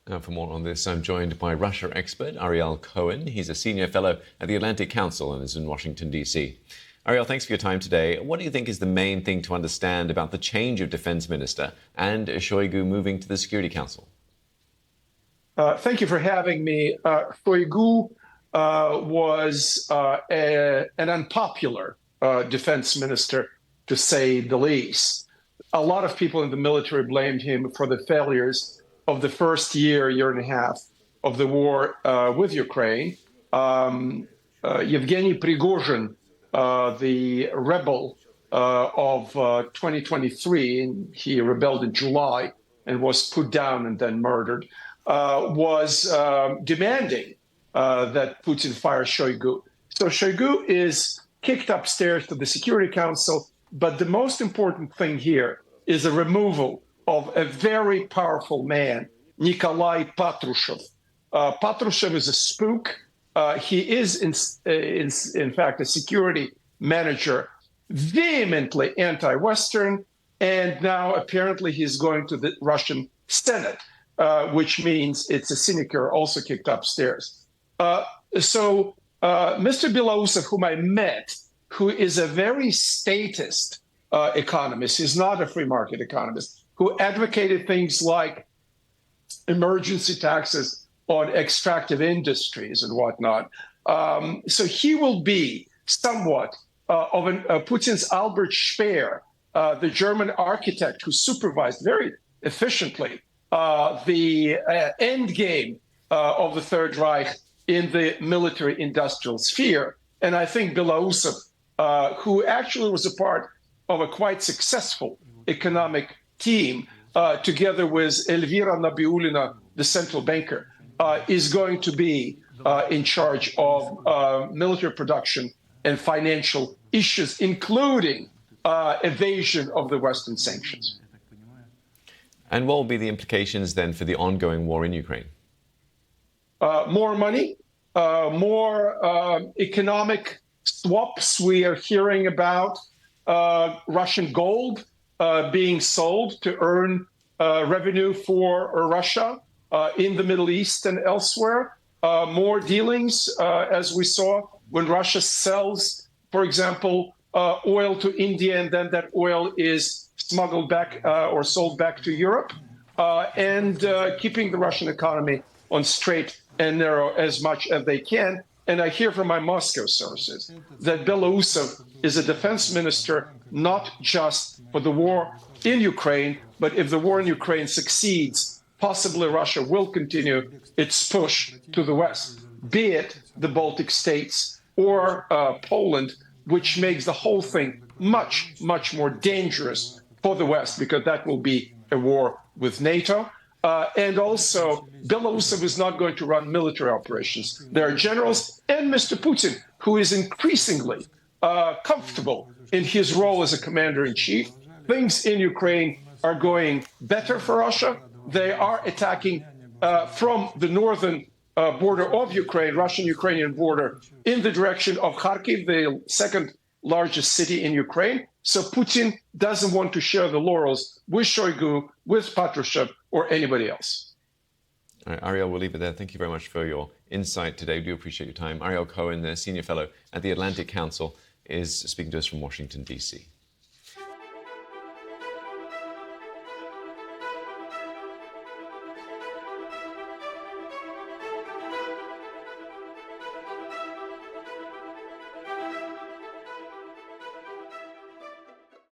For more on this, I'm joined by Russia expert Ariel Cohen. He's a senior fellow at the Atlantic Council and is in Washington, D.C. Ariel, thanks for your time today. What do you think is the main thing to understand about the change of defense minister and Shoigu moving to the Security Council? Thank you for having me. Shoigu was an unpopular defense minister, to say the least. A lot of people in the military blamed him for the failures of the first year and a half of the war with Ukraine. Yevgeny Prigozhin, the rebel of 2023, and he rebelled in July and was put down and then murdered, was demanding that Putin fire Shoigu. So Shoigu is kicked upstairs to the Security Council, but the most important thing here is the removal of a very powerful man, Nikolai Patrushev. Patrushev is a spook. He is, in fact, a security manager, vehemently anti-Western, and now apparently he's going to the Russian Senate, which means it's a sinecure also kicked upstairs. So Mr. Belousov, whom I met, who is a very statist economist, he's not a free market economist, who advocated things like emergency taxes on extractive industries and whatnot. So he will be somewhat of Putin's Albert Speer, the German architect who supervised very efficiently the end game of the Third Reich in the military-industrial sphere. And I think Belousov, who actually was a part of a quite successful economic team, together with Elvira Nabiulina, the central banker, is going to be in charge of military production and financial issues, including evasion of the Western sanctions. And what will be the implications then for the ongoing war in Ukraine? More money, more economic swaps. We are hearing about Russian gold being sold to earn revenue for Russia in the Middle East and elsewhere. More dealings, as we saw when Russia sells, for example, oil to India, and then that oil is smuggled back or sold back to Europe, and keeping the Russian economy on straight and narrow as much as they can. And I hear from my Moscow sources that Belousov is a defense minister not just for the war in Ukraine, but if the war in Ukraine succeeds, possibly Russia will continue its push to the West, be it the Baltic states or Poland, which makes the whole thing much, much more dangerous for the West, because that will be a war with NATO. And also, Belousov is not going to run military operations. There are generals and Mr. Putin, who is increasingly comfortable in his role as a commander-in-chief. Things in Ukraine are going better for Russia. They are attacking from the northern border of Ukraine, Russian-Ukrainian border, in the direction of Kharkiv, the second largest city in Ukraine. So Putin doesn't want to share the laurels with Shoigu, with Patrushev, or anybody else. All right, Ariel, we'll leave it there. Thank you very much for your insight today. We do appreciate your time. Ariel Cohen, the senior fellow at the Atlantic Council, is speaking to us from Washington, D.C.